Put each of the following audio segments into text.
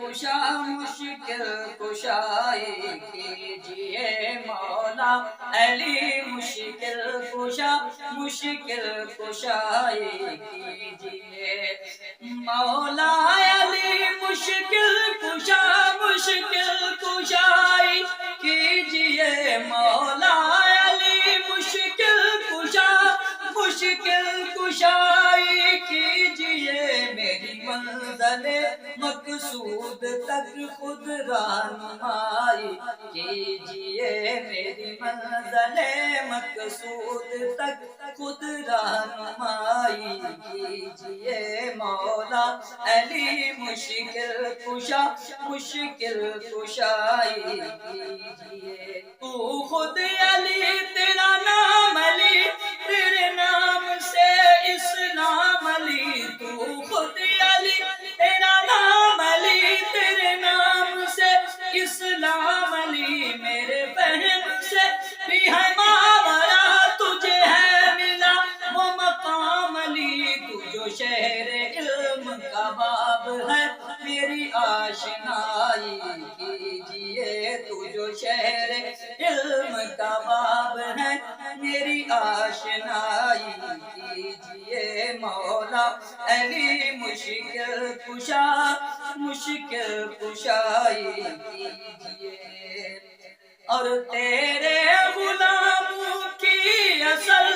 کشا مشکل کشائی کیجئے مولا علی مشکل کشا مشکل کشائی کیجئے مولا علی مشکل کشا مشکل کشائی کیجئے مولا علی مشکل کشا مشکل کشائی کیجئے میری منزل مقصود تک خود رہنمائی کیجئے میری منزل مقصود تک خود رہنمائی کیجئے مولا علی مشکل کشا مشکل کشائی کیجئے تو خود علی تیرا نام علی تیرے نام سے اسلام علی تو خود علی تیرا نام علی تیرے نام سے اسلام علی میرے بہن سے بھی ہے ماورا تجھے ہے ملا وہ مقام علی تو جو شہر علم کا باب ہے میری آشنائی کیجئے تو جو شہر علم کا باب ہے میری آشنائی کیجئے مولا علی مشکل کشا مشکل کشائی کیجئے اور تیرے غلاموں کی اصل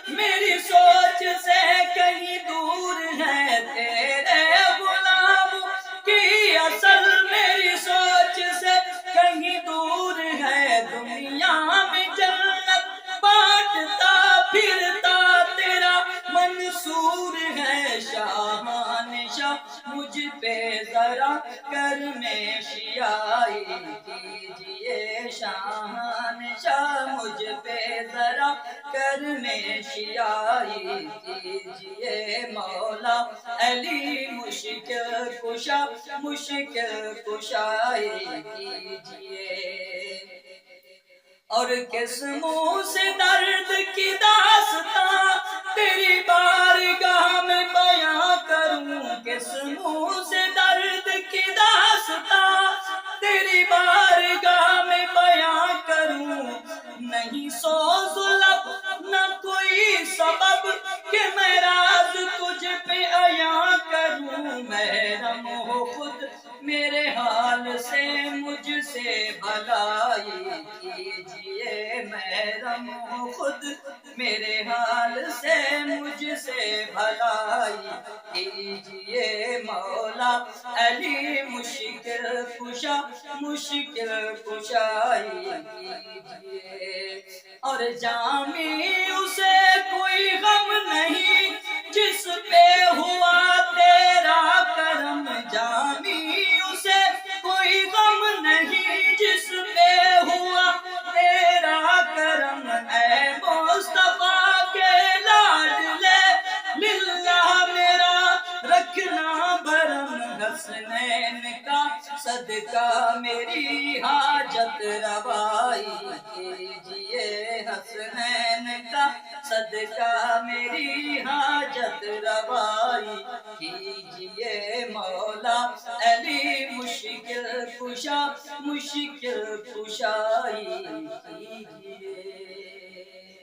میری سوچ سے کہیں دور ہے تیرے غلاموں کی اصل میری سوچ سے کہیں دور ہے دنیا میں جنت بانٹتا پھرتا تیرا منصور ہے شاہان شاہ مجھ پہ ذرا کرم شیائی کیجئے شاہان شاہ مجھ پہ ذرا کرم شیائی کیجئے مولا علی مشکل کشا مشکل کشائی کیجئے اور کس منہ سے درد کی داستاں تیری بارگاہ میں بیاں کروں کس منہ سے درد کی داستاں تیری بارگاہ میں بیاں کروں نہیں سوز لب نہ کوئی سبب کہ میں راز تجھ پہ عیاں کروں محرم ہو خود میرے حال سے مجھ سے بھلائی کیجئے محرم ہو خود میرے حال سے مجھ سے بھلائی کیجئے مولا علی مشکل کشا مشکل کشائی کیجئے اور جامی اسے کوئی غم نہیں جس پہ ہوا تیرا کرم جامی اسے کوئی غم نہیں جس پہ ہوا تیرا کرم اے مصطفیٰ کے لاڈلے للہ میرا رکھنا برم حسنین کا صدقہ میری حاجت روائی کیجئے حسنین کا صدقہ میری حاجت روائی کیجئے مولا علی مشکل کشا مشکل کشائی کیجئے